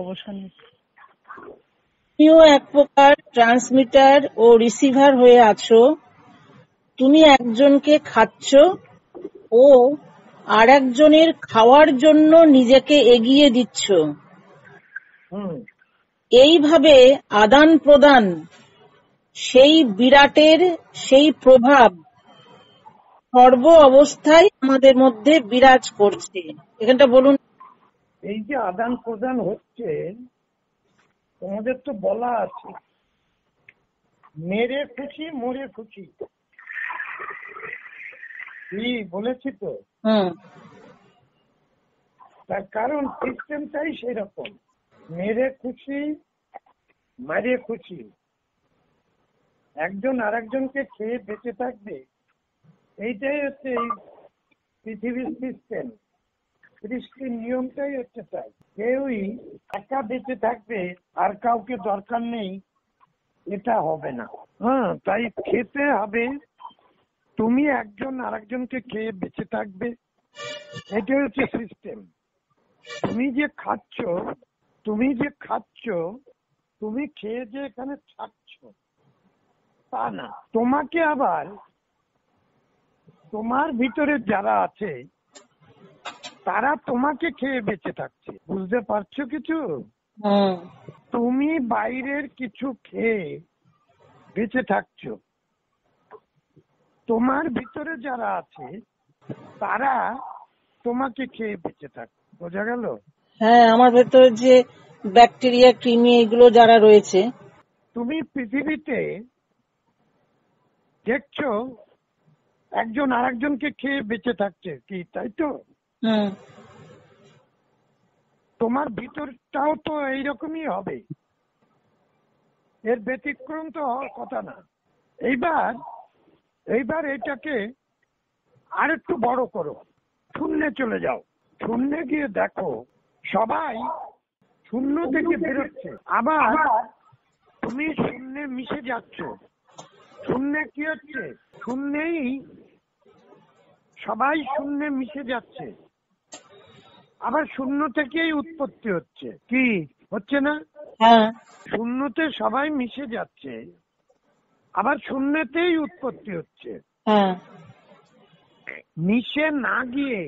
অবসান। তুমিও এক প্রকার ট্রান্সমিটার ও রিসিভার হয়ে আছো। তুমি একজনকে খাচ্ছ ও আর একজনের খাওয়ার জন্য নিজেকে এগিয়ে দিচ্ছ। এইভাবে আদান প্রদান সেই বিরাটের সেই প্রভাব সর্ব অবস্থায় আমাদের মধ্যে বিরাজ করছে। এখানটা বলুন। এই যে আদান প্রদান হচ্ছে, তোমাদের তো বলা আছে মেরে খুশি মরে খুশি, কি বলেছি তো? তার কারণ সিস্টেমটাই সেরকম, মেরে খুশি মারে খুশি। একজন আর একজনকে খেয়ে বেঁচে থাকবে, এইটাই হচ্ছে এই পৃথিবীর সিস্টেম। সৃষ্টির নিয়মটাই হচ্ছে তাই। কেউই একা বেঁচে থাকবে আর কাউকে দরকার নেই, এটা হবে না। তাই খেতে হবে, তুমি একজন আর একজনকে খেয়ে বেঁচে থাকবে, এটাই হচ্ছে সিস্টেম। তুমি যে খাচ্ছ তুমি খেয়ে যে এখানে থাকছ তা না, তোমাকে আবার তোমার ভিতরে যারা আছে তারা তোমাকে খেয়ে বেঁচে থাকছে। বুঝতে পারছো কিছু? তুমি বাইরের কিছু খেয়ে বেঁচে থাকছো, তোমার ভিতরে যারা আছে তারা তোমাকে খেয়ে বেঁচে থাকছে। বোঝা গেল? হ্যাঁ, আমার ভেতরে যে ব্যাকটেরিয়া কৃমি এগুলো যারা রয়েছে। তুমি পৃথিবীতে দেখছো একজন আর একজনকে খেয়ে বেঁচে থাকছে, কি তাই তো? তোমার ভিতরটাও তো এইরকমই হবে, এর ব্যতিক্রম তো হওয়ার কথা না। এইবার এটাকে আর একটু বড় করো, শূন্যে চলে যাও। শূন্যে গিয়ে দেখো সবাই শূন্য থেকে বেরোচ্ছে, আবার তুমি শূন্যে মিশে যাচ্ছ। শূন্যে কি হচ্ছে? শূন্যেই সবাই শূন্যে মিশে যাচ্ছে, আবার শূন্য থেকেই উৎপত্তি হচ্ছে। কি হচ্ছে না? শূন্যতে সবাই মিশে যাচ্ছে, আবার শূন্যতেই উৎপত্তি হচ্ছে। মিশে না গিয়ে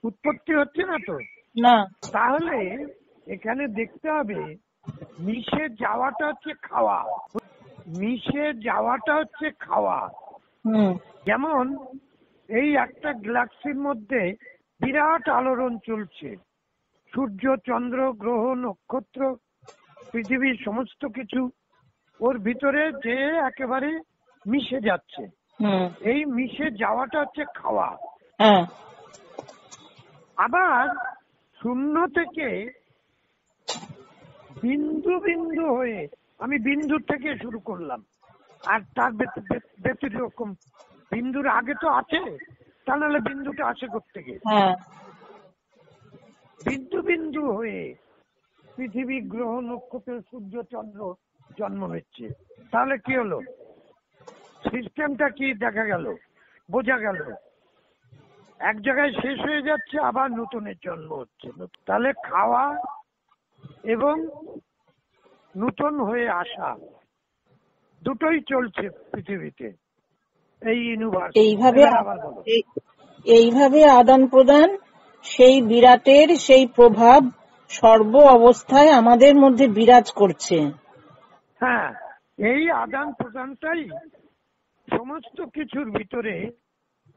উৎপত্তি হচ্ছে না তো? না। তাহলে এখানে দেখতে হবে মিশে যাওয়াটা হচ্ছে খাওয়া। মিশে যাওয়াটা হচ্ছে খাওয়া। যেমন এই একটা গ্যালাক্সির মধ্যে বিরাট আলোড়ন চলছে, সূর্য চন্দ্র গ্রহ নক্ষত্র পৃথিবীর সমস্ত কিছু ওর ভিতরে যে একেবারে মিশে যাচ্ছে। এই মিশে যাওয়াটা হচ্ছে খাওয়া। আবার শূন্য থেকে বিন্দু বিন্দু হয়ে, আমি বিন্দু থেকে শুরু করলাম, আর তার ব্যতিরকম বিন্দুর আগে তো আছে, তা নাহলে বিন্দুটা আসে কোত্থেকে? বিন্দু বিন্দু হয়ে পৃথিবী গ্রহ নক্ষত্র সূর্য চন্দ্র জন্ম নিচ্ছে। তাহলে কি হলো? সিস্টেমটা কি দেখা গেল, বোঝা গেল? এক জায়গায় শেষ হয়ে যাচ্ছে, আবার নতুনের জন্ম হচ্ছে। তাহলে খাওয়া এবং নতুন হয়ে আসা দুটোই চলছে পৃথিবীতে, এই ইউনিভার্স। এইভাবে আদান প্রদান সেই বিরাটের সেই প্রভাব সর্ব অবস্থায় আমাদের মধ্যে বিরাজ করছে। হ্যাঁ, এই আদান প্রদানটাই সমস্ত কিছুর ভিতরে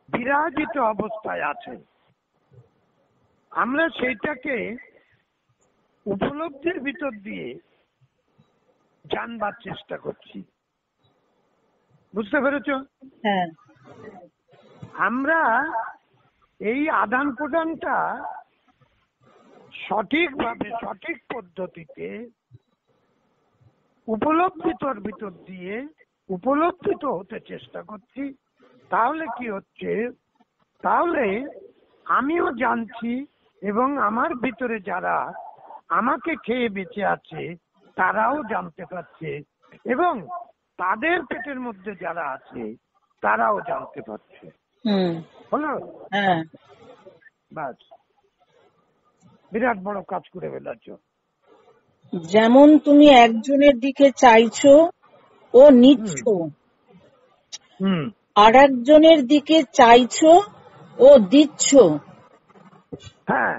বিরাজিত অবস্থায় আছে। আমরা সেইটাকে উপলব্ধির ভিতর দিয়ে জানবার চেষ্টা করছি। বুঝতে পেরেছ? হ্যাঁ। আমরা এই আদান প্রদানটা সঠিকভাবে সঠিক পদ্ধতিতে উপলব্ধিতর ভিতর দিয়ে উপলব্ধিত হতে চেষ্টা করছি। তাহলে কি হচ্ছে? তাহলে আমিও জানছি এবং আমার ভিতরে যারা আমাকে খেয়ে বেঁচে আছে তারাও জানতে পারছে, এবং তাদের পেটের মধ্যে যারা আছে তারাও জানতে পারছে। হলো? বাস, বিরাট বড় কাজ করে ফেলেছ। যেমন তুমি একজনের দিকে চাইছো ও নিচ্ছ, হুম। আর একজনের দিকে চাইছো ও দিচ্ছ। হ্যাঁ,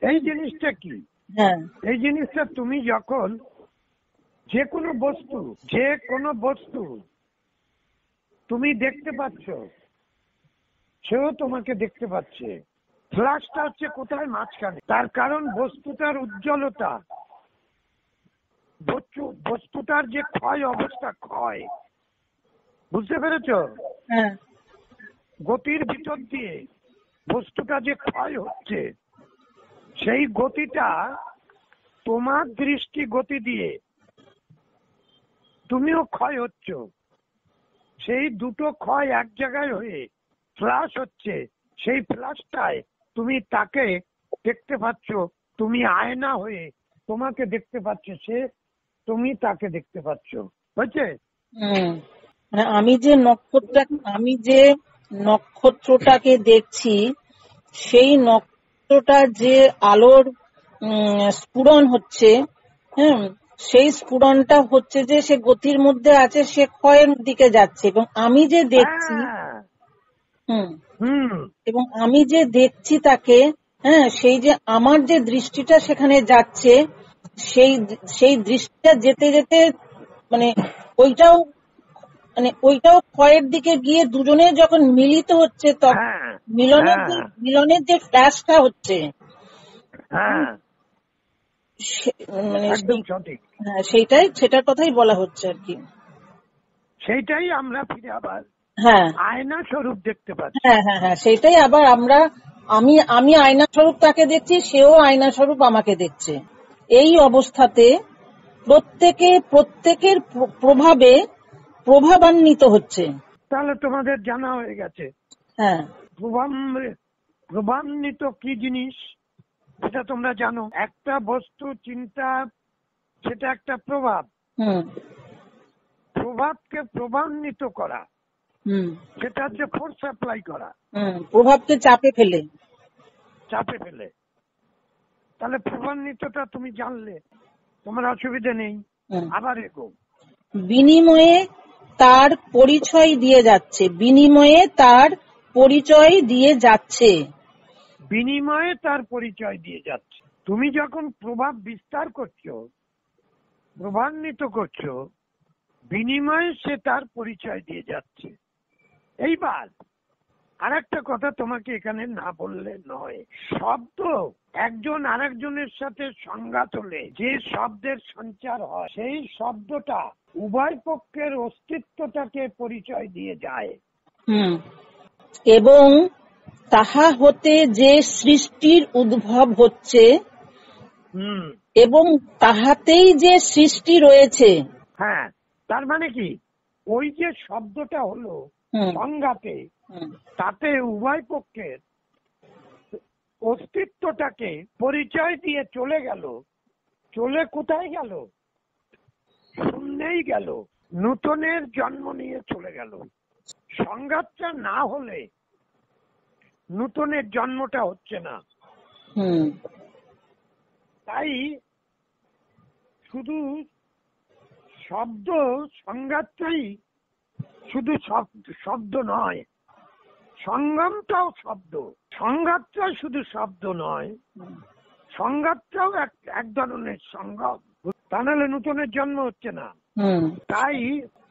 এই জিনিসটা কি? হ্যাঁ, এই জিনিসটা তুমি যখন যে কোনো বস্তু তুমি দেখতে পাচ্ছ, সেও তোমাকে দেখতে পাচ্ছে। ফ্ল্যাশটা হচ্ছে কোথায়? মাঝখানে। তার কারণ বস্তুটার উজ্জ্বলতা, বস্তুটার যে ক্ষয় অবস্থা, বুঝতে পেরেছো? হ্যাঁ, গতির ভিতর দিয়ে বস্তুটা যে ক্ষয় হচ্ছে, সেই গতিটা তোমার দৃষ্টি গতি দিয়ে তুমিও ক্ষয় হচ্ছ। সেই দুটো ক্ষয় এক জায়গায় হয়ে ফ্ল্যাশ হচ্ছে। সেই ফ্ল্যাশটায় তুমি তাকে দেখতে পাচ্ছ, তুমি আয়না হয়ে তোমাকে দেখতে পাচ্ছ, তুমি তাকে দেখতে পাচ্ছ। বুঝছে? মানে আমি যে নক্ষত্রটাকে দেখছি, সেই নক্ষত্রটা যে আলোর স্ফুরণ হচ্ছে, হ্যাঁ, সেই স্ফুরণটা হচ্ছে যে সে গতির মধ্যে আছে, সে ক্ষয়ের দিকে যাচ্ছে, এবং আমি যে দেখছি, হ্যাঁ। এবং আমি যে দেখছি তাকে, হ্যাঁ, সেই যে আমার যে দৃষ্টিটা সেখানে যাচ্ছে, সেই সেই দৃষ্টিটা যেতে যেতে মানে ওইটাও ওইটাও ক্ষয়ের দিকে গিয়ে দুজনে যখন মিলিত হচ্ছে, তখন হ্যাঁ। মিলনের যে ফ্ল্যাশটা হচ্ছে, হ্যাঁ, মানে একদম সঠিক। হ্যাঁ, সেটার কথাই বলা হচ্ছে আর কি। সেইটাই আমরা ফিরে আবার হ্যাঁ, আয়না স্বরূপ দেখতে পাচ্ছি। হ্যাঁ, হ্যাঁ, হ্যাঁ, সেইটাই আবার আমি আয়না স্বরূপ তাকে দেখছি, সেও আয়না স্বরূপ আমাকে দেখছে। এই অবস্থাতে প্রত্যেকের প্রভাবে প্রভাবান্বিত হচ্ছে। তাহলে তোমাদের জানা হয়ে গেছে হ্যাঁ, প্রভাবান্বিত কি জিনিস, সেটা তোমরা জানো। একটা বস্তু চিন্তা, সেটা একটা প্রভাব। প্রভাবকে প্রভাবান্বিত করা, সেটা হচ্ছে ফোর্স অ্যাপ্লাই করা, প্রভাবকে চাপে ফেলে। তাহলে প্রভাবান্বিতটা তুমি জানলে, তোমার অসুবিধা নেই। আবার এগো। বিনিময়ে তার পরিচয় দিয়ে যাচ্ছে, তুমি যখন প্রভাব বিস্তার করছো, প্রভাবান্বিত করছো, বিনিময়ে সে তার পরিচয় দিয়ে যাচ্ছে। এইবার আরেকটা কথা তোমাকে এখানে না বললে নয়। শব্দ একজন আরেকজনের সাথে সংঘাত হলে যে শব্দের সঞ্চার হয়, সেই শব্দটা উভয় পক্ষের অস্তিত্বটাকে পরিচয় দিয়ে যায়। এবং তাহা হতে যে সৃষ্টির উদ্ভব হচ্ছে, এবং তাহাতেই যে সৃষ্টি রয়েছে। হ্যাঁ, তার মানে কি? ওই যে শব্দটা হলো সংঘাতে, তাতে উভয় পক্ষের অস্তিত্বটাকে পরিচয় দিয়ে চলে গেল। চলে কোথায় গেল? শূন্যেই গেল, নূতনের জন্ম নিয়ে চলে গেল। সংঘাতটা না হলে নূতনের জন্মটা হচ্ছে না। তাই শুধু শব্দ সংঘাতটাই শুধু শব্দ নয়, সংগমটাও শব্দ। সংঘাতটা শুধু শব্দ নয়, সংঘাতটাও এক ধরনের সংগম। তা নাহলে নূতনের জন্ম হচ্ছে না। তাই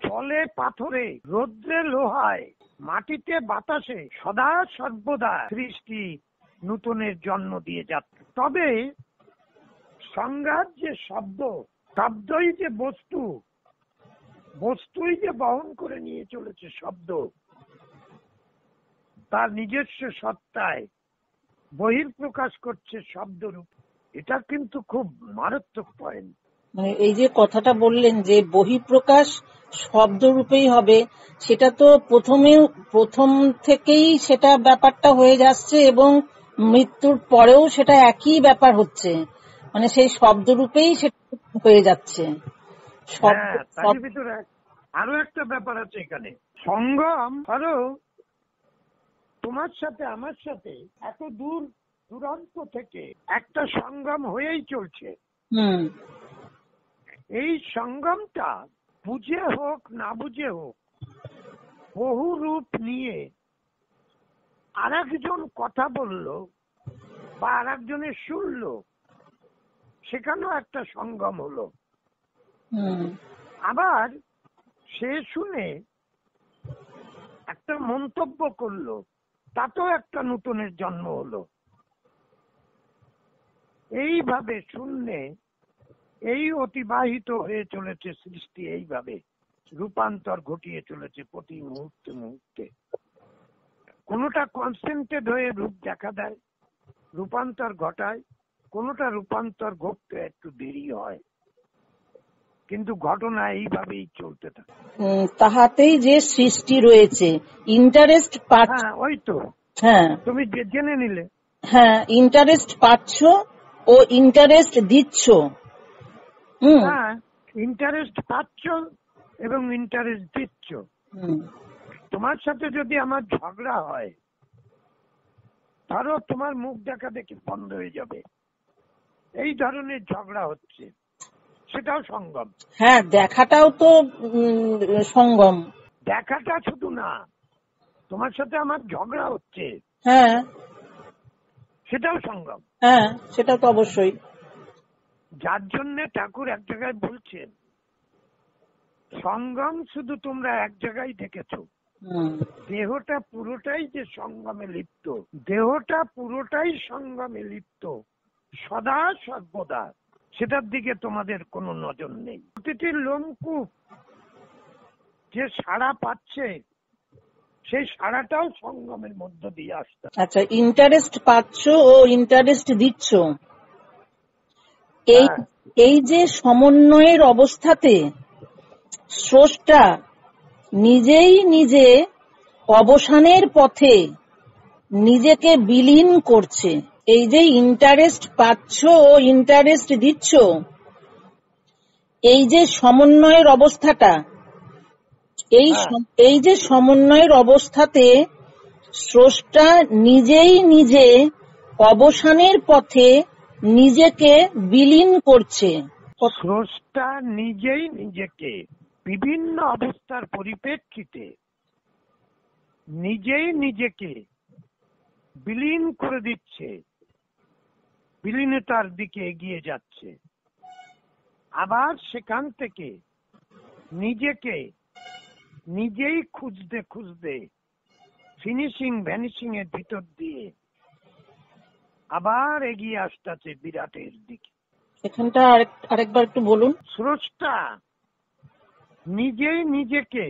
জলে পাথরে, রৌদ্রে লোহায়, মাটিতে বাতাসে সদা সর্বদা সৃষ্টি নূতনের জন্ম দিয়ে যাচ্ছে। তবে সংঘাত যে শব্দই যে বস্তুই যে বহন করে নিয়ে চলেছে শব্দ, তার নিজস্ব সত্তায় বহির্প্রকাশ করছে শব্দরূপ। এটা কিন্তু খুব মারাত্মক পয়েন্ট। মানে এই যে কথাটা বললেন যে বহিঃপ্রকাশ শব্দরূপেই হবে, সেটা তো প্রথম থেকেই সেটা ব্যাপারটা হয়ে যাচ্ছে, এবং মৃত্যুর পরেও সেটা একই ব্যাপার হচ্ছে, মানে সেই শব্দরূপেই সেটা হয়ে যাচ্ছে। তার ভিতরে আরো একটা ব্যাপার আছে এখানে। সঙ্গম ধরো তোমার সাথে আমার সাথে এত দূরান্ত থেকে একটা সঙ্গম হয়েই চলছে। এই সঙ্গমটা বুঝে হোক না বুঝে হোক বহু রূপ নিয়ে আরেকজন কথা বলল বা আরেকজনের শুনলো, সেখানেও একটা সঙ্গম হলো। আবার সে শুনে একটা মন্তব্য করলো, তাতেও একটা নতুনের জন্ম হলো। এইভাবে শূন্যে এই অতিবাহিত হয়ে চলেছে সৃষ্টি, এইভাবে রূপান্তর ঘটিয়ে চলেছে প্রতি মুহূর্তে মুহূর্তে। কোনোটা কনসেন্ট্রেট হয়ে রূপ দেখা দেয়, রূপান্তর ঘটায়, কোনোটা রূপান্তর ঘটতে একটু দেরি হয়, কিন্তু ঘটনা এইভাবেই চলতে থাকে। তাহাতেই যে সৃষ্টি রয়েছে, ইন্টারেস্ট পাচ্ছ। হ্যাঁ, ওই তো। হ্যাঁ, তুমি জেনে নিলে। হ্যাঁ, ইন্টারেস্ট পাচ্ছ ও ইন্টারেস্ট দিচ্ছ। হ্যাঁ, ইন্টারেস্ট পাচ্ছ এবং ইন্টারেস্ট দিচ্ছ। তোমার সাথে যদি আমার ঝগড়া হয়, ধরো তোমার মুখ দেখা দেখি বন্ধ হয়ে যাবে, এই ধরনের ঝগড়া হচ্ছে, সেটাও সঙ্গম। হ্যাঁ, দেখাটাও তো সঙ্গম। দেখাটা শুধু না, তোমার সাথে আমার ঝগড়া হচ্ছে, হ্যাঁ, সেটাও সঙ্গম। হ্যাঁ, সেটা তো অবশ্যই। যার জন্য ঠাকুর এক জায়গায় বলছেন, সঙ্গম শুধু তোমরা এক জায়গায় দেখেছো, দেহটা পুরোটাই যে সঙ্গমে লিপ্ত, দেহটা পুরোটাই সঙ্গমে লিপ্ত সদা সর্বদা, সেটার দিকে তোমাদের কোনো নজর নেই। প্রতিটি লোমকূপ যে সাড়া পাচ্ছে, সেই সাড়াটাও সঙ্গমের মধ্য দিয়ে আসতে। আচ্ছা, ইন্টারেস্ট পাচ্ছ ও ইন্টারেস্ট দিচ্ছ, এই যে সমন্বয়ের অবস্থাতে স্রষ্টা নিজেই নিজে অবসানের পথে নিজেকে বিলীন করছে। এই যে ইন্টারেস্ট পাচ্ছ ও ইন্টারেস্ট দিচ্ছ, এই যে সমন্বয়ের অবস্থাটা, এই যে সমন্বয়ের অবস্থাতে স্রষ্টা নিজেই নিজে অবসানের পথে নিজেকে বিলীন করছে। স্রষ্টা নিজেই নিজেকে বিভিন্ন অবস্থার পরিপ্রেক্ষিতে নিজেই নিজেকে বিলীন করে দিচ্ছে, বিলীনতার দিকে এগিয়ে যাচ্ছে। আবার সেখান থেকে নিজেকে নিজেই খুঁজতে খুঁজতে ফিনিশিং ভ্যানিশিং এর ভিতর দিয়ে আবার এগিয়ে আসতেছে বিরাটের দিকে। এখানটা আরেকবার একটু বলুন। স্রষ্টা নিজেই নিজেকে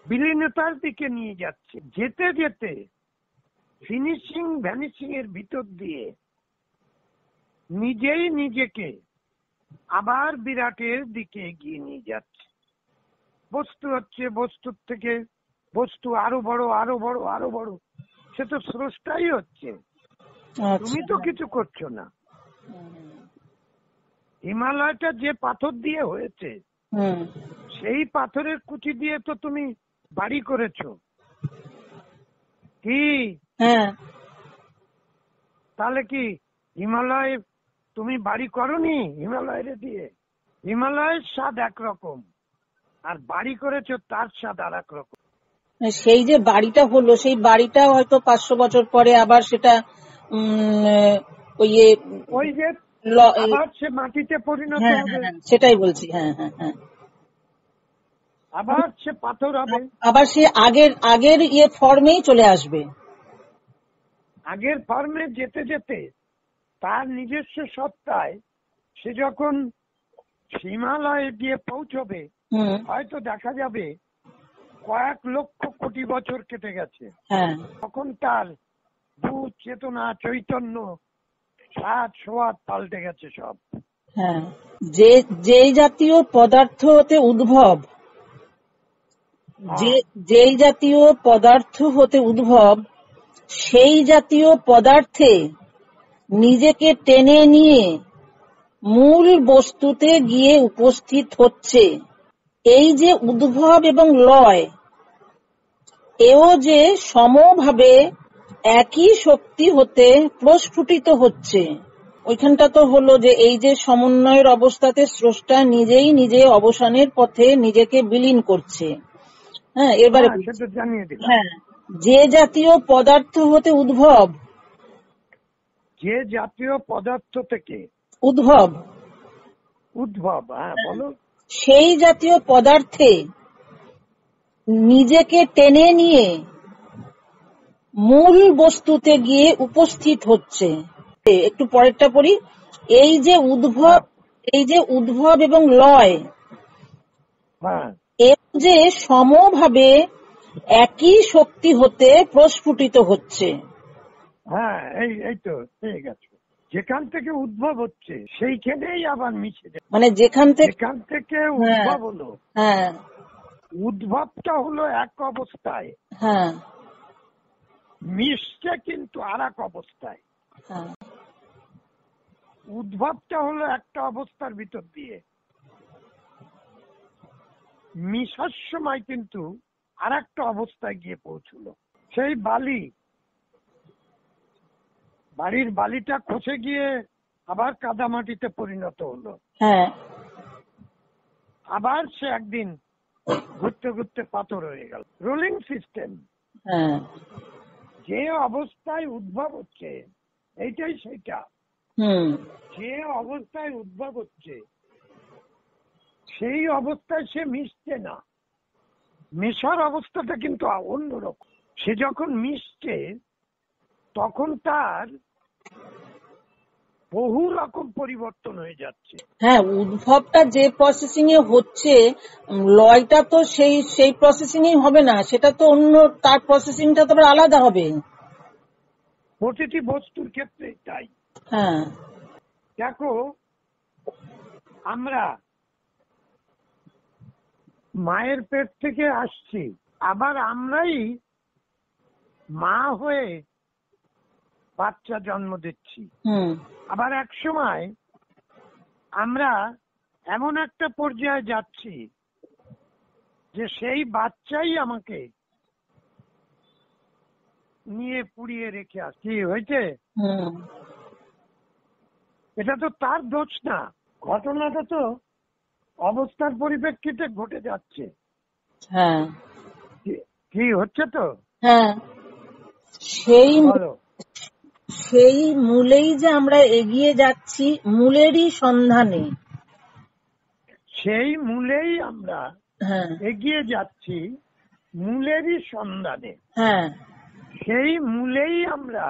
বিলীনতার দিকে নিয়ে যাচ্ছে, যেতে যেতে ফিনিশিং ভ্যানিশিং এর ভিতর দিয়ে নিজেই নিজেকে আবার বিরাটের দিকে এগিয়ে নিয়ে যাচ্ছে। বস্তু হচ্ছে, বস্তুর থেকে বস্তু আরো বড়, আরো বড়, আরো বড়, সে তো স্রষ্টাই হচ্ছে, তুমি তো কিছু করছো না। হিমালয়টা যে পাথর দিয়ে হয়েছে, সেই পাথরের কুচি দিয়ে তো তুমি বাড়ি করেছো, কি? তাহলে কি হিমালয় তুমি বাড়ি করনি? হিমালয়ের দিয়ে হিমালয়ের স্বাদ একরকম, আর বাড়ি করেছো তার স্বাদ আর এক রকম। সেই যে বাড়িটা হলো, সেই বাড়িটা হয়তো 500 বছর পরে আবার সেটা ওই যে আবার সে মাটিতে পরিণত হবে। সেটাই বলছি। হ্যাঁ, হ্যাঁ, হ্যাঁ, আবার সে পাথর হবে, আবার সে আগের ফর্মেই চলে আসবে। আগের ফর্মে যেতে যেতে তার নিজস্ব সত্তায় সে যখন হিমালয়ে গিয়ে পৌঁছবে, হয়তো দেখা যাবে কয়েক লক্ষ কোটি বছর কেটে গেছে। তখন তার বুঝ, চেতনা, চৈতন্য, স্বাদ সোয়াদ পাল্টে গেছে সব। যে জাতীয় পদার্থ হতে উদ্ভব, যেই জাতীয় পদার্থ হতে উদ্ভব, সেই জাতীয় পদার্থে নিজেকে টেনে নিয়ে মূল বস্তুতে গিয়ে উপস্থিত হচ্ছে। এই যে উদ্ভব এবং লয়, এও যে সমভাবে একই শক্তি হতে প্রস্ফুটিত হচ্ছে। ওইখানটা তো হলো যে এই যে সমন্বয়ের অবস্থাতে স্রষ্টা নিজেই নিজে অবসানের পথে নিজেকে বিলীন করছে। হ্যাঁ, এবারে সেটা জানিয়ে দিলাম। হ্যাঁ, যে জাতীয় পদার্থ হতে উদ্ভব, যে জাতীয় পদার্থ থেকে উদ্ভব, হ্যাঁ বলো, সেই জাতীয় পদার্থে নিজেকে টেনে নিয়ে মূল বস্তুতে গিয়ে উপস্থিত হচ্ছে। একটু পরেরটা পড়ি। এই যে উদ্ভব এবং লয় এ যে সমভাবে একই শক্তি হতে প্রস্ফুটিত হচ্ছে। হ্যাঁ, এই তো ঠিক আছে। যেখান থেকে উদ্ভব হচ্ছে সেইখানেই আবার মিশে যায়, মানে যেখান থেকে উদ্ভব হলো, হ্যাঁ, উদ্ভবটা হলো এক অবস্থায়, হ্যাঁ, মিশছে কিন্তু আর এক অবস্থায়। হ্যাঁ, উদ্ভবটা হলো একটা অবস্থার ভিতর দিয়ে, মিশার সময় কিন্তু আর একটা অবস্থায় গিয়ে পৌঁছলো। সেই বাড়ির বালিটা খসে গিয়ে আবার কাদামাটিতে পরিণত হলো, হ্যাঁ, আবার সে একদিন ঘুরতে ঘুরতে পাথর হয়ে গেল। Rolling system. হ্যাঁ, যে অবস্থায় উদ্ভব হচ্ছে এইটাই সেটা। যে অবস্থায় উদ্ভব হচ্ছে সেই অবস্থায় সে মিশছে না, মেশার অবস্থাটা কিন্তু অন্যরকম। সে যখন মিশছে তখন তার বহু রকম পরিবর্তন হয়ে যাচ্ছে। হ্যাঁ, উদ্ভবটা যে প্রসেসিং এ হচ্ছে, লয়টা তো সেই প্রসেসিং এ হবে না, সেটা তো অন্য, তার প্রসেসিংটা তো আলাদা হবে। প্রতিটি বস্তুর ক্ষেত্রে তাই। হ্যাঁ, দেখো, আমরা মায়ের পেট থেকে আসছি, আবার আমরাই মা হয়ে বাচ্চা জন্ম দিচ্ছি। আবার এক সময় আমরা এমন একটা পর্যায়ে যাচ্ছি যে সেই বাচ্চাই আমাকে নিয়ে পুড়িয়ে রেখে আসছি। হয়েছে, এটা তো তার দোষ না, ঘটনাটা তো অবস্থার পরিপ্রেক্ষিতে ঘটে যাচ্ছে। হ্যাঁ, কি হচ্ছে তো? হ্যাঁ, সেই মূলেই যে আমরা এগিয়ে যাচ্ছি, মূলেরই সন্ধানে, সেই মূলেই আমরা এগিয়ে যাচ্ছি, মূলেরই সন্ধানে। হ্যাঁ, সেই মূলেই আমরা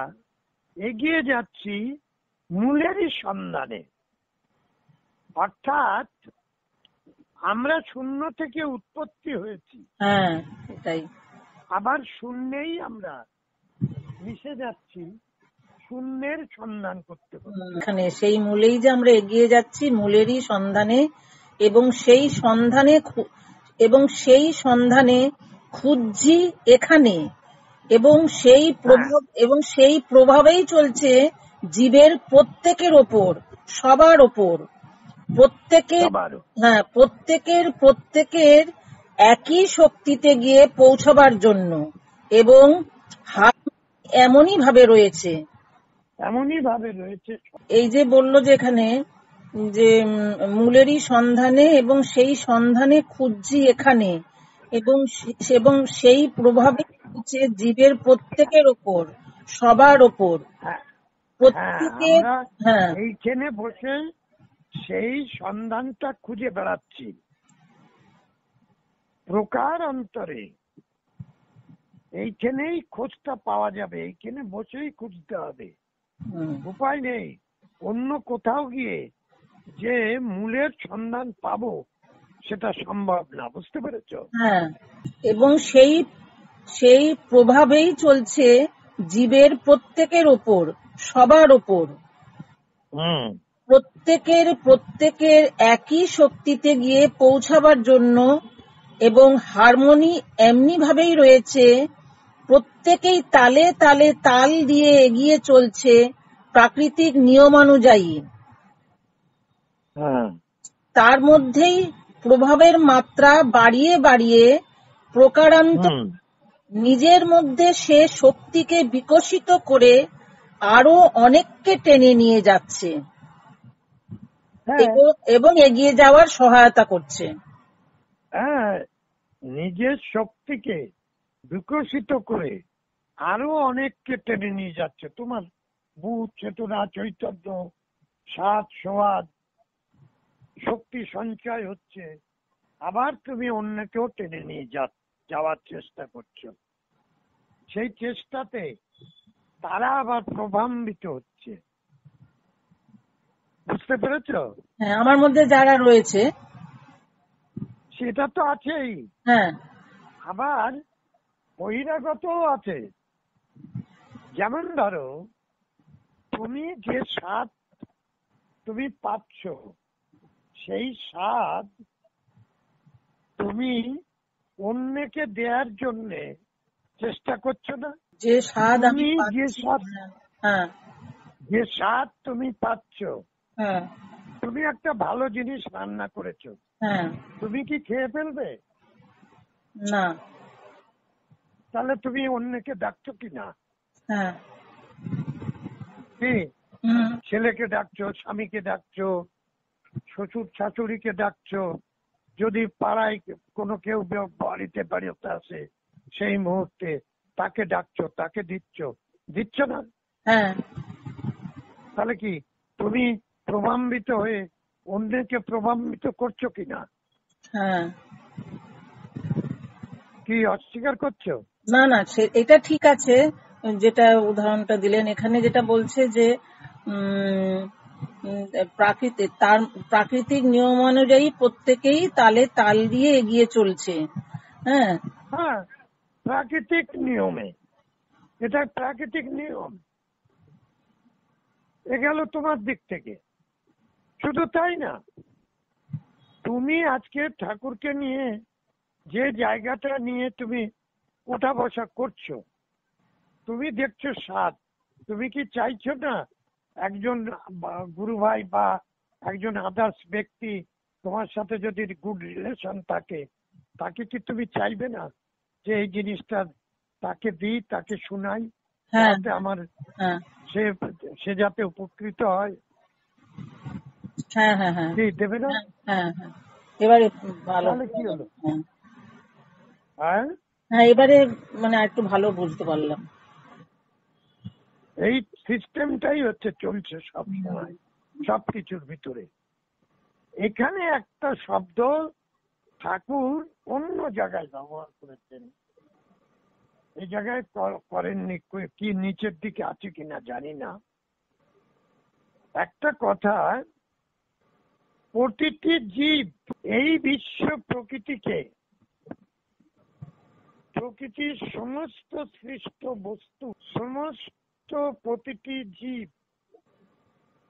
এগিয়ে যাচ্ছি, মূলেরই সন্ধানে। অর্থাৎ আমরা শূন্য থেকে উৎপত্তি হয়েছি, আবার শূন্যেই আমরা মিশে যাচ্ছি, শূন্যের সন্ধান করতে এখানে সেই মূলেই যে আমরা এগিয়ে যাচ্ছি, মূলেরই সন্ধানে, এবং সেই সন্ধানে খুঁজছি এখানে, এবং সেই প্রভাবেই চলছে জীবের প্রত্যেকের ওপর, সবার ওপর, প্রত্যেকের একই শক্তিতে গিয়ে পৌঁছবার জন্য, এবং এমনই ভাবে রয়েছে। এই যে বললো যে এখানে যে মূলেরই সন্ধানে এবং সেই সন্ধানে খুঁজছি এখানে, এবং সেই প্রভাবে হচ্ছে জীবের প্রত্যেকের ওপর, সবার ওপর, প্রত্যেকের। এইখানে বসে সেই সন্ধানটা খুঁজে বেড়াচ্ছি প্রকার অন্তরে। এইখানেই খোঁজটা পাওয়া যাবে, এইখানে বসেই খুঁজতে হবে, উপায় নেই। অন্য কোথাও গিয়ে যে মূলের সন্ধান পাবো সেটা সম্ভব না, বুঝতে পেরেছ? হ্যাঁ, এবং সেই প্রভাবেই চলছে জীবের প্রত্যেকের ওপর, সবার ওপর, প্রত্যেকের একই শক্তিতে গিয়ে পৌঁছাবার জন্য, এবং হারমোনি এমনি ভাবেই রয়েছে, প্রত্যেকেই তালে তালে তাল দিয়ে এগিয়ে চলছে প্রাকৃতিক নিয়মানুযায়ী। তার মধ্যেই প্রভাবের মাত্রা বাড়িয়ে বাড়িয়ে প্রকারান্তর নিজের মধ্যে সে শক্তিকে বিকশিত করে আরো অনেককে টেনে নিয়ে যাচ্ছে। হ্যাঁ এবং এগিয়ে যাওয়ার সহায়তা করছে। হ্যাঁ, নিজের শক্তিকে বিকশিত করে আরো অনেককে টেনে নিয়ে যাচ্ছে। তোমার বুধ, চেতনা, চৈতন্য, সাত সোয়াদ, শক্তি সঞ্চয় হচ্ছে, আবার তুমি অন্যকেও টেনে নিয়ে যাওয়ার চেষ্টা করছো। সেই চেষ্টাতে তারা আবার প্রভান্বিত হচ্ছে। বুঝতে পেরেছো? হ্যাঁ, আমার মধ্যে যারা রয়েছে, সেটা তো আছেই, হ্যাঁ আবার বহিরাগতও আছে। যেমন ধরো, তুমি যে স্বাদ তুমি পাচ্ছ, সেই স্বাদ তুমি অন্যকে দেওয়ার জন্য চেষ্টা করছো না? যে স্বাদ আমি তুমি যে পাচ্ছি, স্বাদ হ্যাঁ যে স্বাদ তুমি পাচ্ছ, হ্যাঁ তুমি একটা ভালো জিনিস রান্না করেছো, হ্যাঁ, তুমি কি খেয়ে ফেলবে? না, তাহলে তুমি অন্যকে ডাকছো কি না? হ্যাঁ, কি হুম, ছেলেকে ডাকছো, স্বামীকে ডাকছো, শ্বশুর শাশুড়িকে ডাকছো, যদি পাড়ায় কোনো কেউ বাড়িতে আসে সেই মুহূর্তে তাকে ডাকছো, তাকে দিচ্ছ না? হ্যাঁ, তাহলে কি তুমি প্রভান্বিত হয়ে অন্যকে প্রভান্বিত করছো কিনা? হ্যাঁ, কি অস্বীকার করছো? না না, এটা ঠিক আছে। যেটা উদাহরণটা দিলেন, এখানে যেটা বলছে যে উম, উম, প্রাকৃতিক নিয়ম অনুযায়ী প্রত্যেকেই তালে তাল দিয়ে এগিয়ে চলছে। হ্যাঁ হ্যাঁ, প্রাকৃতিক নিয়মে, এটা প্রাকৃতিক নিয়ম। এ গেল তোমার দিক থেকে। শুধু তাই না, তুমি আজকে ঠাকুরকে নিয়ে যে জায়গাটা নিয়ে তুমি ওঠা বসা করছো, তুমি দেখছো স্বাদ, তুমি কি চাইছো না একজন গুরু ভাই বা একজন আদার্স ব্যক্তি তোমার সাথে যদি গুড রিলেশন থাকে, তাকে কি তুমি চাইবে না যে এই জিনিসটা তাকে দিই, তাকে শোনাই, হ্যাঁ যাতে আমার হ্যাঁ সে যাতে উপকৃত হয়? হ্যাঁ হ্যাঁ হ্যাঁ কি দেবে না? হ্যাঁ হ্যাঁ হ্যাঁ, এবারে ভালো। তাহলে কি হলো? হ্যাঁ হ্যাঁ, হ্যাঁ, এবারে মানে একটু ভালো বুঝতে পারলাম। এই সিস্টেমটাই হচ্ছে চলছে সব সময় সবকিছুর ভিতরে। এখানে একটা শব্দ ঠাকুর অন্য জায়গায় ব্যবহার করেছেন, এই জায়গায় করেননি, কি নিচের দিকে আছে কিনা জানি না। একটা কথা, প্রতিটি জীব, এই বিশ্ব প্রকৃতির সমস্ত সৃষ্ট বস্তু, সমস্ত প্রতিটি জীব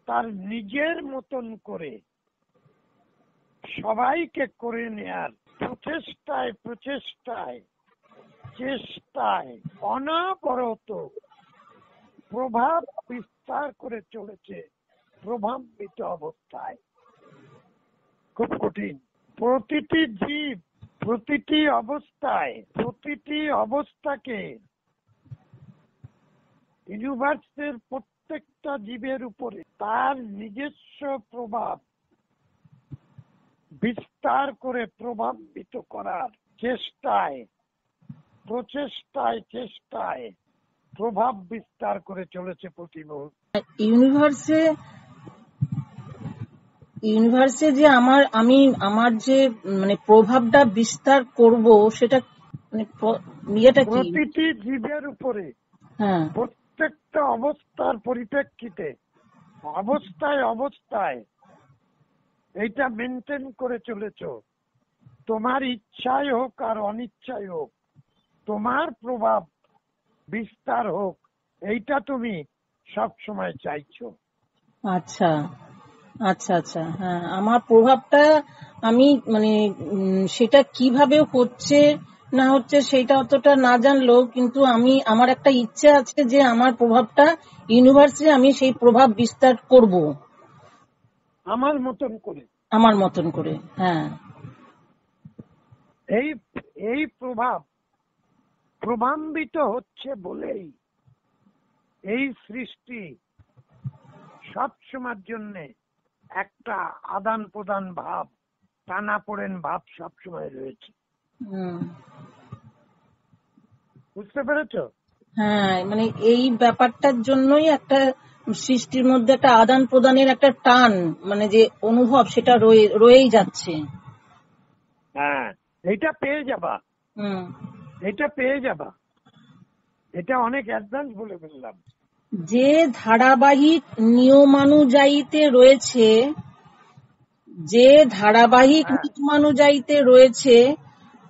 তার নিজের মতন করে সবাইকে করে নেয়ার চেষ্টায় অনবরত প্রভাব বিস্তার করে চলেছে, প্রভাবিত অবস্থায়। খুব কঠিন। প্রতিটি জীব প্রতিটি অবস্থাকে ইউনিভার্সের প্রত্যেকটা জীবের উপরে তার নিজস্ব প্রভাব বিস্তার করে প্রভাবিত করার চেষ্টায় প্রভাব বিস্তার করে চলেছে প্রতি মুহূর্তে। ইউনিভার্সে যে আমার যে মানে প্রভাবটা বিস্তার করব, সেটা মানে ইয়েটা কি? প্রতিটি জীবের উপরে হ্যাঁ প্রত্যেকটা অবস্থার পরিপ্রেক্ষিতে অবস্থায় এইটা মেনটেন করে চলেছ। তোমার ইচ্ছাই হোক আর অনিচ্ছাই হোক, তোমার প্রভাব বিস্তার হোক, এইটা তুমি সব সময় চাইছো। আচ্ছা আচ্ছা আচ্ছা, হ্যাঁ, আমার প্রভাবটা আমি মানে সেটা কিভাবে হচ্ছে না হচ্ছে সেটা অতটা না জানলেও, কিন্তু আমার একটা ইচ্ছে আছে যে আমার প্রভাবটা ইউনিভার্সে আমি সেই প্রভাব বিস্তার করব আমার মতন করে। হ্যাঁ এই প্রভাব প্রভান্বিত হচ্ছে বলেই এই সৃষ্টি সব সময়ের জন্য একটা আদান প্রদান ভাব, টানাপোড়েন ভাব সবসময় রয়েছে। বুঝতে পেরেছো? হ্যাঁ, মানে এই ব্যাপারটার জন্যই একটা সৃষ্টির মধ্যে একটা আদান প্রদানের একটা টান, মানে যে অনুভব, সেটা রয়েই যাচ্ছে। হ্যাঁ, এটা পেয়ে যাবা, এটা পেয়ে যাবা। এটা অনেক অ্যাডভান্স বলে ফেললাম। যে ধারাবাহিক নিয়মানুযায়ীতে রয়েছে, যে ধারাবাহিক নিয়মানুযায়ীতে রয়েছে,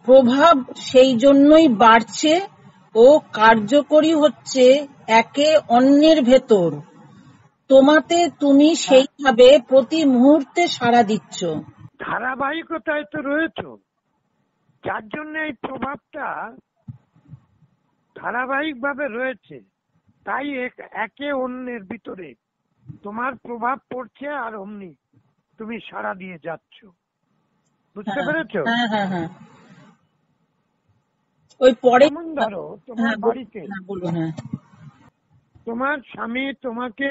প্রভাব সেই জন্যই বাড়ছে ও কার্যকরী হচ্ছে একে অন্যের ভেতর। তোমাতে তুমি সেইভাবে প্রতি মুহূর্তে সাড়া দিচ্ছ। ধারাবাহিকতায় তো রয়েছে, যার জন্য এই প্রভাবটা ধারাবাহিক ভাবে রয়েছে, তাই একে অন্যের ভিতরে তোমার প্রভাব পড়ছে আর অমনি তুমি সাড়া দিয়ে যাচ্ছ। বুঝতে পেরেছো? হ্যাঁ হ্যাঁ হ্যাঁ। ওই পরে যেমন ধরো তোমার বাড়িতে তোমার স্বামী তোমাকে,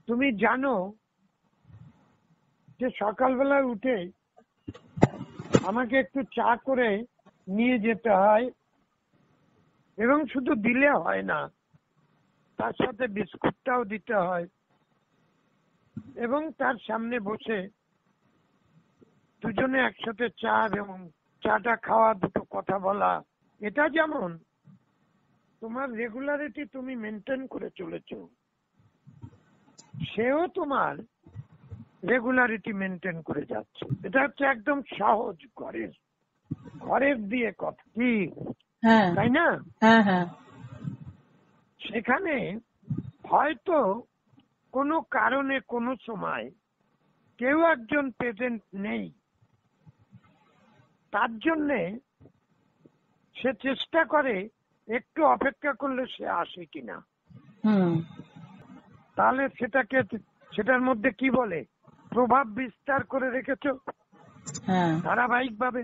তুমি জানো যে সকালবেলা উঠে আমাকে একটু চা করে নিয়ে যেতে হয়, এবং শুধু দিলে হয় না, তার সাথে বিস্কুটটাও দিতে হয়, এবং তার সামনে বসে দুজনে একসাথে চা এবং চাটা খাওয়া, দুটো কথা বলা, এটা যেমন তোমার রেগুলারিটি তুমি মেনটেন করে চলেছো, সেও তোমার রেগুলারিটি মেনটেন করে যাচ্ছে। এটা হচ্ছে একদম সহজ ঘরের দিয়ে কথা, কি তাই না? সেখানে হয়তো কোনো কারণে কোনো সময় কেউ একজন প্রেজেন্ট নেই, তার জন্যে সে চেষ্টা করে একটু অপেক্ষা করলে সে আসে কিনা। তাহলে সেটার মধ্যে কি বলে, প্রভাব বিস্তার করে রেখেছো ধারাবাহিক ভাবে।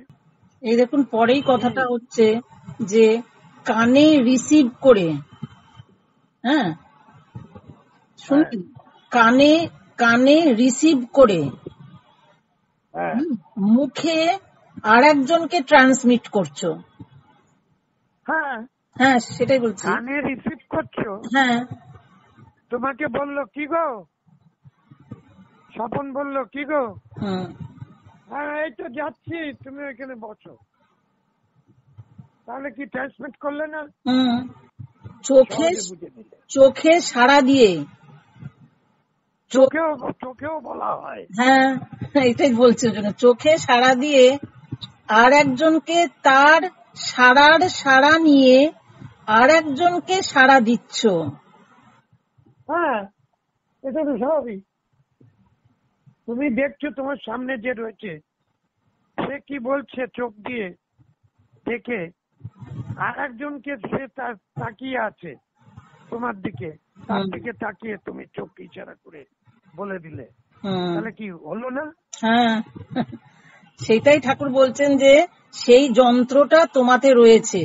এই দেখুন, পরেই কথাটা হচ্ছে যে কানে রিসিভ করে, শুনুন, কানে রিসিভ করে মুখে আর একজনকে ট্রান্সমিট করছো। হ্যাঁ, সেটাই বলছি। কানে রিসিভ করছো। তোমাকে বললো কি গো, স্বপন বললো কি গো, হ্যাঁ এই তো যাচ্ছি, তুমি এখানে বসো, তাহলে কি ট্রান্সমিট করলে না? চোখে সাড়া দিয়ে, চোখেও বলা হয়। হ্যাঁ, এটাই বলছি, চোখে সাড়া দিয়ে আর একজনকে তার সাড়া নিয়ে আর একজনকে সাড়া দিচ্ছ। হ্যাঁ, এটা তো স্বাভাবিক। তুমি দেখছো তোমার সামনে যে রয়েছে সে কি বলছে, চোখ দিয়ে দেখে আর একজনকে সে তাকিয়ে আছে তোমার দিকে, তার দিকে তাকিয়ে তুমি চোখ ইশারা করে বলে দিলে, তাহলে কি হলো না? হ্যাঁ, সেটাই ঠাকুর বলছেন যে সেই যন্ত্রটা তোমাতে রয়েছে।